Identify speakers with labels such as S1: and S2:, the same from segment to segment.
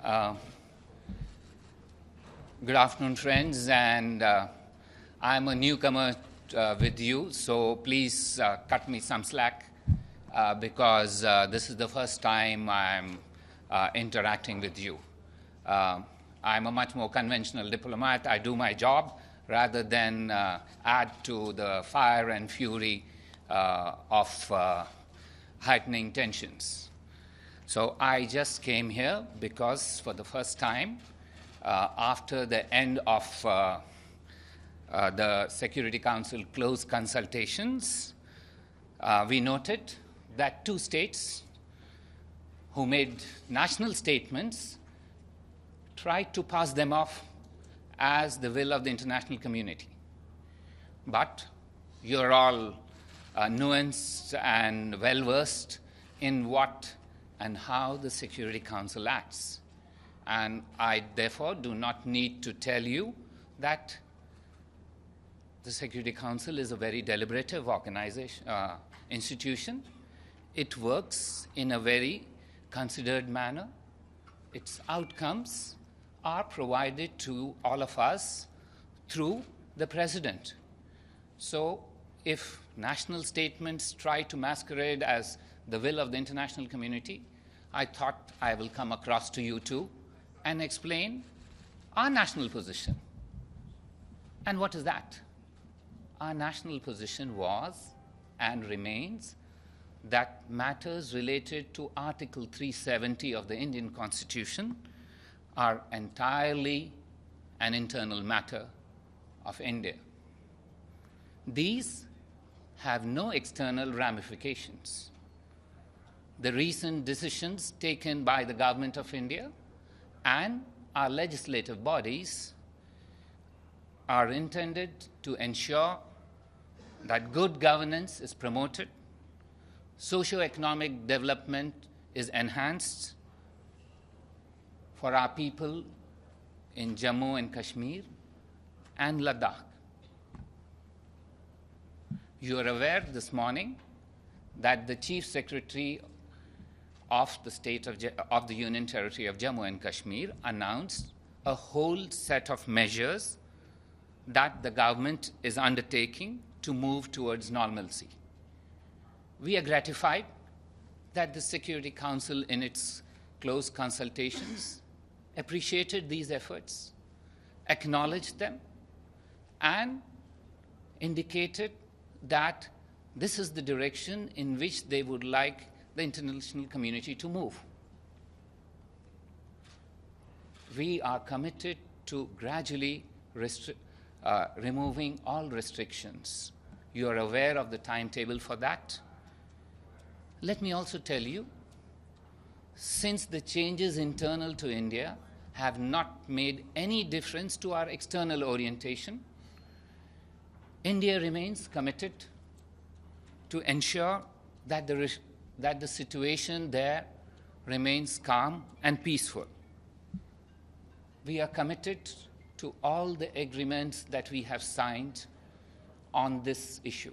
S1: Uh, Good afternoon, friends, and I'm a newcomer with you, so please cut me some slack because this is the first time I'm interacting with you. I'm a much more conventional diplomat. I do my job rather than add to the fire and fury of heightening tensions. So I just came here because for the first time, after the end of the Security Council closed consultations, we noted that two states who made national statements tried to pass them off as the will of the international community. But you're all nuanced and well-versed in what and how the Security Council acts. And I, therefore, do not need to tell you that the Security Council is a very deliberative institution. It works in a very considered manner. Its outcomes are provided to all of us through the President. So if national statements try to masquerade as the will of the international community, I thought I will come across to you too and explain our national position. And what is that? Our national position was and remains that matters related to Article 370 of the Indian Constitution are entirely an internal matter of India. These have no external ramifications. The recent decisions taken by the government of India and our legislative bodies are intended to ensure that good governance is promoted, socio-economic development is enhanced for our people in Jammu and Kashmir and Ladakh. You are aware this morning that the Chief Secretary of the Union Territory of Jammu and Kashmir announced a whole set of measures that the government is undertaking to move towards normalcy. We are gratified that the Security Council in its close consultations appreciated these efforts, acknowledged them, and indicated that this is the direction in which they would like the international community to move. We are committed to gradually removing all restrictions. You are aware of the timetable for that. Let me also tell you, since the changes internal to India have not made any difference to our external orientation, India remains committed to ensure that the situation there remains calm and peaceful. We are committed to all the agreements that we have signed on this issue.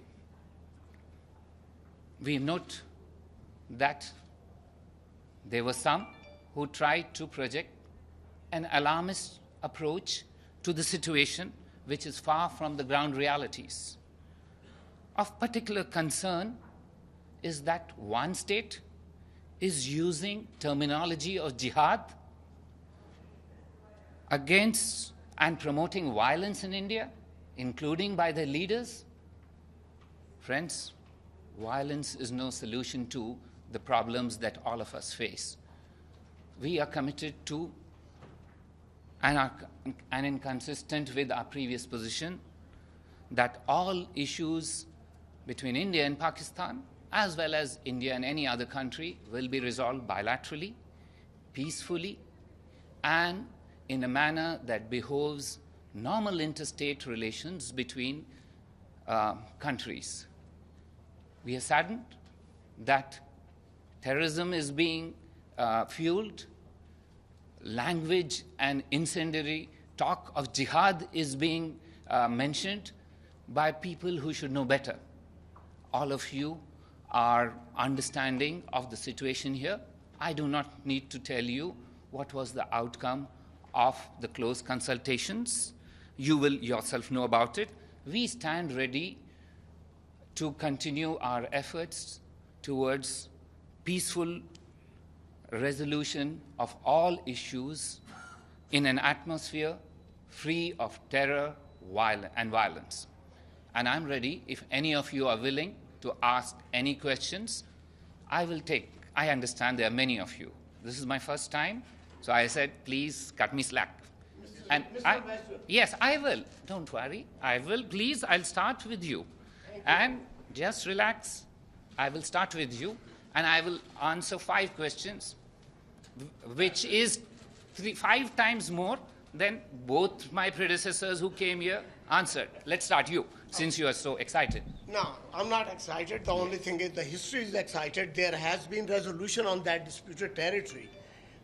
S1: We note that there were some who tried to project an alarmist approach to the situation, which is far from the ground realities. Of particular concern is that one state is using terminology of jihad against and promoting violence in India, including by their leaders. Friends, violence is no solution to the problems that all of us face. We are committed to and inconsistent with our previous position that all issues between India and Pakistan, as well as India and any other country, will be resolved bilaterally, peacefully, and in a manner that behoves normal interstate relations between countries. We are saddened that terrorism is being fueled, language and incendiary talk of jihad is being mentioned by people who should know better. All of you are understanding of the situation here. I do not need to tell you what was the outcome of the close consultations. You will yourself know about it. We stand ready to continue our efforts towards peaceful resolution of all issues in an atmosphere free of terror and violence. And I'm ready, if any of you are willing to ask any questions, I will take. I understand there are many of you. This is my first time, so I said, please cut me slack. And yes, I will. Don't worry. I will. Please, I'll start with you. And just relax. I will start with you, and I will answer 5 questions, which is 5 times more than both my predecessors who came here answered. Let's start you, since you are so excited.
S2: No, I'm not excited. The only thing is the history is excited. There has been resolution on that disputed territory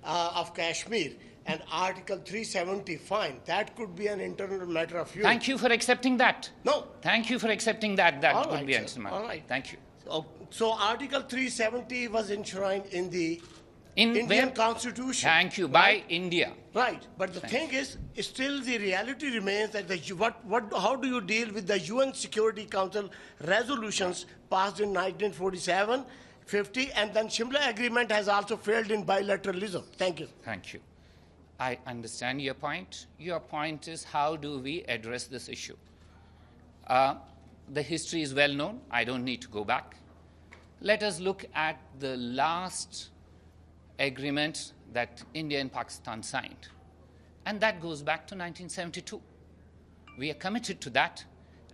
S2: of Kashmir. And Article 370, fine. That could be an internal matter of you.
S1: Thank you for accepting that.
S2: No.
S1: Thank you for accepting that. That
S2: All
S1: would
S2: right,
S1: be an
S2: sir.
S1: matter.
S2: All right.
S1: Thank you.
S2: So Article 370 was enshrined in the
S1: In
S2: Indian
S1: where?
S2: Constitution.
S1: Thank you.
S2: Right?
S1: By India.
S2: Right. But the thing is, still the reality remains that how do you deal with the UN Security Council resolutions passed in 1947, 50, and then Shimla Agreement has also failed in bilateralism? Thank you.
S1: Thank you. I understand your point. Your point is, how do we address this issue? The history is well known. I don't need to go back. Let us look at the last agreement that India and Pakistan signed. And that goes back to 1972. We are committed to that,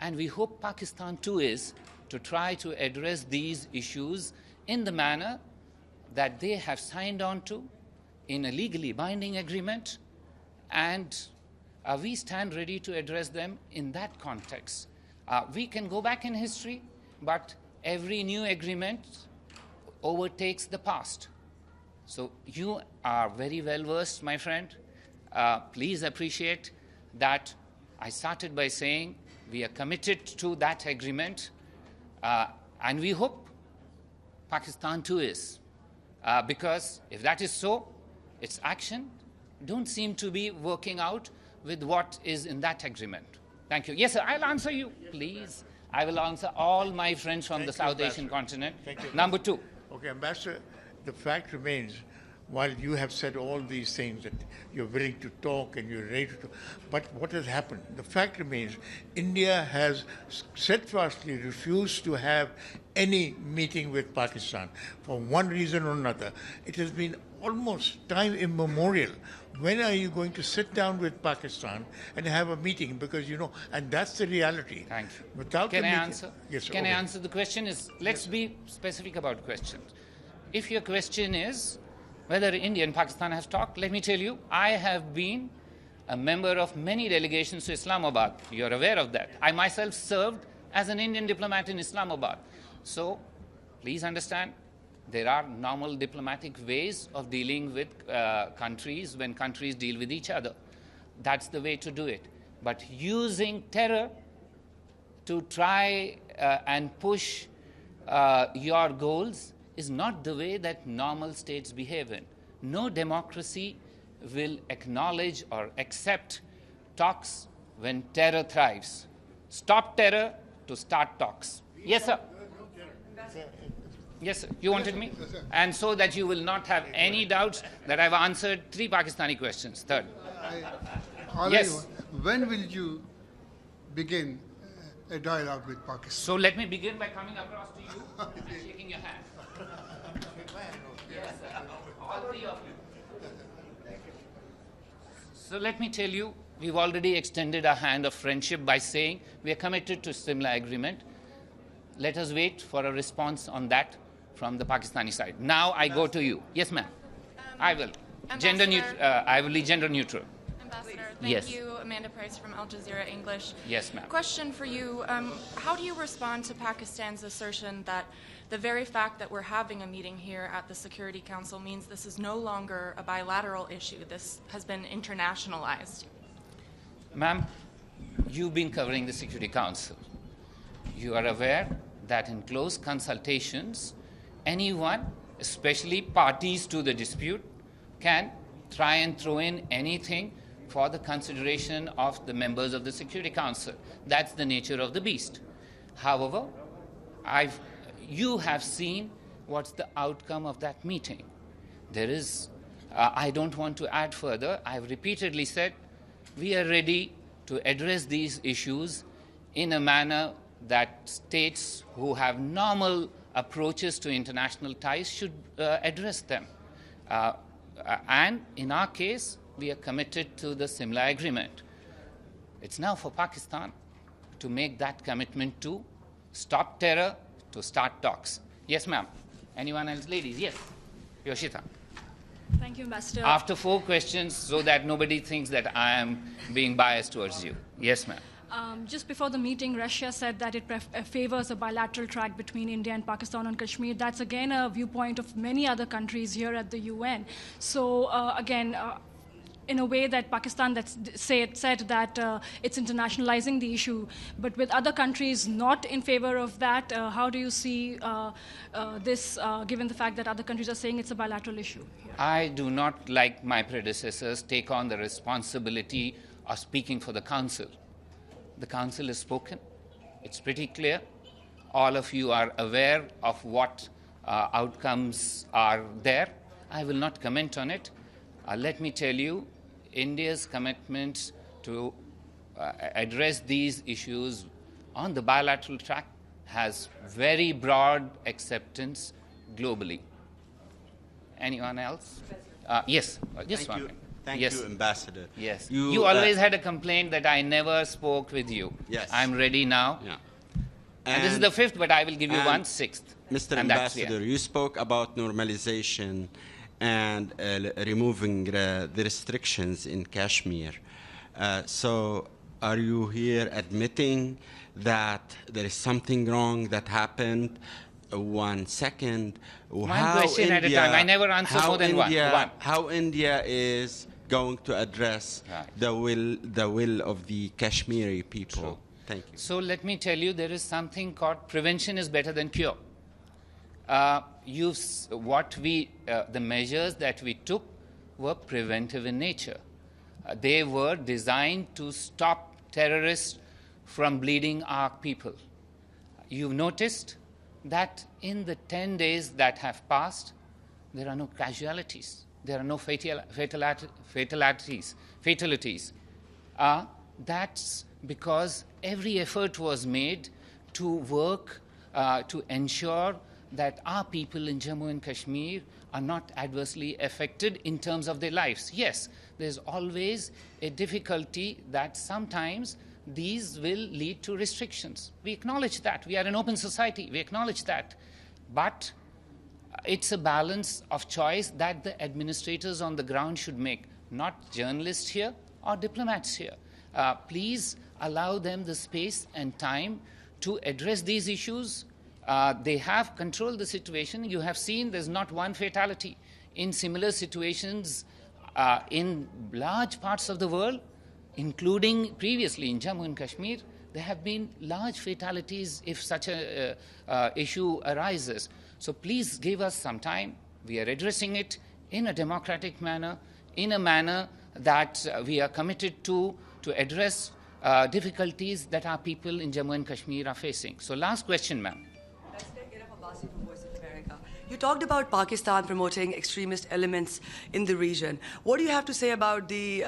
S1: and we hope Pakistan too is, to try to address these issues in the manner that they have signed on to in a legally binding agreement, and we stand ready to address them in that context. We can go back in history, but every new agreement overtakes the past. So you are very well versed, my friend. Please appreciate that I started by saying we are committed to that agreement, and we hope Pakistan too is. Because if that is so, its action don't seem to be working out with what is in that agreement. Thank you. Yes, sir, I'll answer you, please. I will answer all my friends from the South Asian continent. Number 2.
S3: Okay, Ambassador, the fact remains, while you have said all these things, that you're willing to talk and you're ready to talk, but what has happened? The fact remains, India has steadfastly refused to have any meeting with Pakistan for one reason or another. It has been almost time immemorial. When are you going to sit down with Pakistan and have a meeting? Because, you know, and that's the reality.
S1: Thank you.
S3: Without
S1: Can
S3: the
S1: I
S3: meeting,
S1: answer?
S3: Yes, sir.
S1: Can
S3: Okay.
S1: I answer the question? Let's be specific about questions. If your question is whether India and Pakistan have talked, let me tell you, I have been a member of many delegations to Islamabad. You're aware of that. I myself served as an Indian diplomat in Islamabad. So please understand, there are normal diplomatic ways of dealing with countries when countries deal with each other. That's the way to do it. But using terror to try and push your goals is not the way that normal states behave in. No democracy will acknowledge or accept talks when terror thrives. Stop terror to start talks. Yes, sir. Yes, sir. You wanted me? And so that you will not have any doubts that I've answered 3 Pakistani questions. Third. Yes.
S4: When will you begin a dialogue with Pakistan?
S1: So let me begin by coming across to you and shaking your hand. Yes, sir. All 3 of you. So let me tell you, we've already extended a hand of friendship by saying we are committed to Simla Agreement. Let us wait for a response on that from the Pakistani side. Now I go to you. Yes, ma'am. I will. I will be gender neutral.
S5: Ambassador,
S1: Yes.
S5: thank you. Amanda Price from Al Jazeera English.
S1: Yes, ma'am.
S5: Question for you. How do you respond to Pakistan's assertion that the very fact that we're having a meeting here at the Security Council means this is no longer a bilateral issue? This has been internationalized.
S1: Ma'am, you've been covering the Security Council. You are aware that in close consultations, anyone, especially parties to the dispute, can try and throw in anything for the consideration of the members of the Security Council. That's the nature of the beast. However, you have seen what's the outcome of that meeting. There is, I don't want to add further. I've repeatedly said we are ready to address these issues in a manner that states who have normal approaches to international ties should address them. And in our case, we are committed to the Simla Agreement. It's now for Pakistan to make that commitment to stop terror, to start talks. Yes, ma'am. Anyone else? Ladies, yes. Yoshita.
S6: Thank you, Ambassador.
S1: After 4 questions, so that nobody thinks that I am being biased towards you. Yes, ma'am.
S6: Just before the meeting, Russia said that it favors a bilateral track between India and Pakistan on Kashmir. That's again a viewpoint of many other countries here at the UN. So again, in a way that Pakistan said that it's internationalizing the issue, but with other countries not in favor of that, how do you see this, given the fact that other countries are saying it's a bilateral issue? Here?
S1: I do not, like my predecessors, take on the responsibility of speaking for the Council. The Council has spoken. It's pretty clear. All of you are aware of what outcomes are there. I will not comment on it. Let me tell you, India's commitment to address these issues on the bilateral track has very broad acceptance globally. Anyone else? Yes, just one minute.
S7: Thank
S1: yes.
S7: you, Ambassador.
S1: Yes. You always had a complaint that I never spoke with you.
S7: Yes.
S1: I'm ready now.
S7: Yeah.
S1: And this is the 5th, but I will give you 1/6.
S7: Mr. Ambassador, you spoke about normalization and removing the restrictions in Kashmir. So are you here admitting that there is something wrong that happened? 1 second.
S1: One question at a time. I never answer more than one.
S7: How India is going to address the will of the Kashmiri people?
S1: True.
S7: Thank you.
S1: So let me tell you, there is something called prevention is better than cure. The measures that we took were preventive in nature. They were designed to stop terrorists from bleeding our people. You've noticed that in the 10 days that have passed, there are no casualties. There are no fatalities. That's because every effort was made to work to ensure that our people in Jammu and Kashmir are not adversely affected in terms of their lives. Yes, there's always a difficulty that sometimes these will lead to restrictions. We acknowledge that. We are an open society. We acknowledge that. But it's a balance of choice that the administrators on the ground should make, not journalists here or diplomats here. Please allow them the space and time to address these issues. They have controlled the situation. You have seen there's not one fatality. In similar situations in large parts of the world, including previously in Jammu and Kashmir, there have been large fatalities if such an issue arises. So please give us some time. We are addressing it in a democratic manner, in a manner that we are committed to address difficulties that our people in Jammu and Kashmir are facing. So last question, ma'am.
S8: You talked about Pakistan promoting extremist elements in the region. What do you have to say about the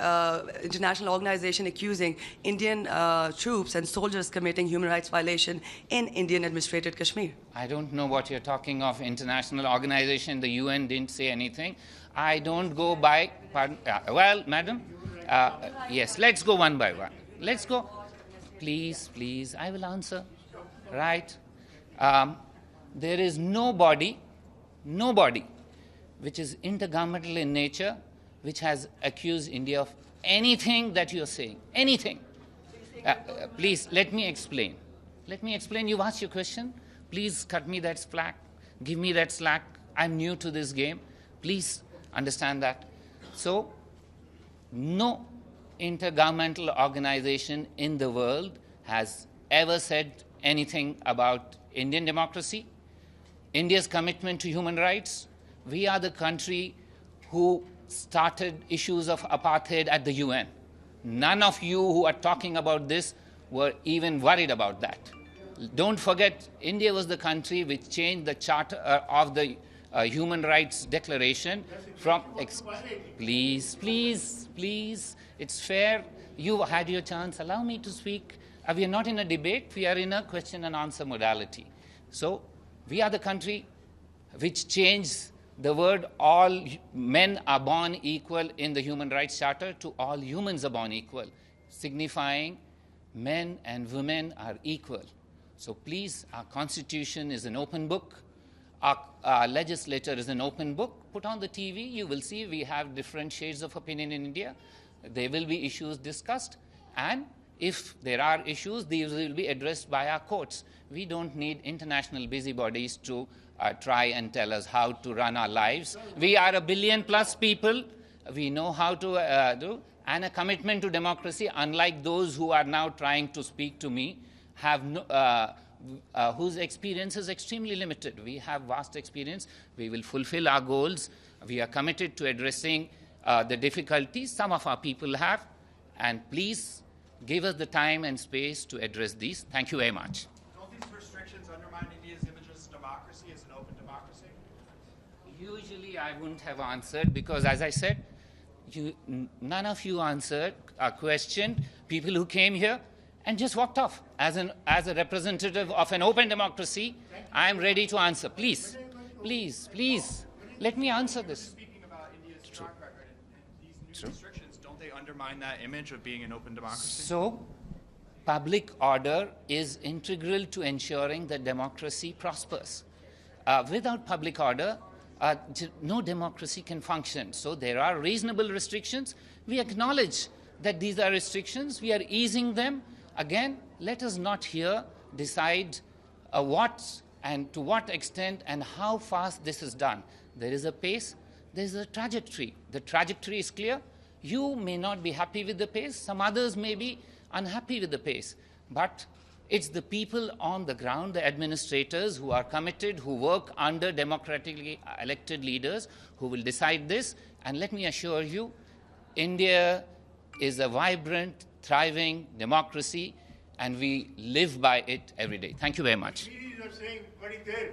S8: international organization accusing Indian troops and soldiers committing human rights violation in Indian-administrated Kashmir?
S1: I don't know what you're talking of. International organization, the UN didn't say anything. I don't go by... well, madam, yes, let's go one by one. Let's go. Please, please, I will answer. Right. There is nobody which is intergovernmental in nature which has accused India of anything that you're saying. Anything. Please, let me explain. Let me explain. You've asked your question. Please cut me that slack. Give me that slack. I'm new to this game. Please understand that. So, no intergovernmental organization in the world has ever said anything about Indian democracy, India's commitment to human rights. We are the country who started issues of apartheid at the UN. None of you who are talking about this were even worried about that. Don't forget, India was the country which changed the charter of the Human Rights Declaration from... Please, please, please, it's fair. You had your chance. Allow me to speak. We are not in a debate. We are in a question and answer modality. So we are the country which changed the word all men are born equal in the Human Rights Charter to all humans are born equal, signifying men and women are equal. So please, our constitution is an open book. Our legislature is an open book. Put on the TV, you will see we have different shades of opinion in India. There will be issues discussed. And if there are issues, these will be addressed by our courts. We don't need international busybodies to try and tell us how to run our lives. We are 1 billion plus people. We know how to do. And a commitment to democracy, unlike those who are now trying to speak to me, have whose experience is extremely limited. We have vast experience. We will fulfill our goals. We are committed to addressing the difficulties some of our people have. And please give us the time and space to address these. Thank you very much.
S9: Don't these restrictions undermine India's image as democracy, as an open democracy?
S1: Usually I wouldn't have answered because, as I said, none of you answered a question. People who came here and just walked off. As a representative of an open democracy, I am ready to answer. Please, please, please, let me answer this.
S9: Speaking about India's track record and these new restrictions, don't they undermine that image of being an open democracy?
S1: So, public order is integral to ensuring that democracy prospers. Without public order, no democracy can function. So there are reasonable restrictions. We acknowledge that these are restrictions. We are easing them. Again, let us not here decide what and to what extent and how fast this is done. There is a pace. There is a trajectory. The trajectory is clear. You may not be happy with the pace. Some others may be unhappy with the pace. But it's the people on the ground, the administrators who are committed, who work under democratically elected leaders, who will decide this. And let me assure you, India is a vibrant, thriving democracy, and we live by it every day. Thank you very much.
S3: Are saying very clear.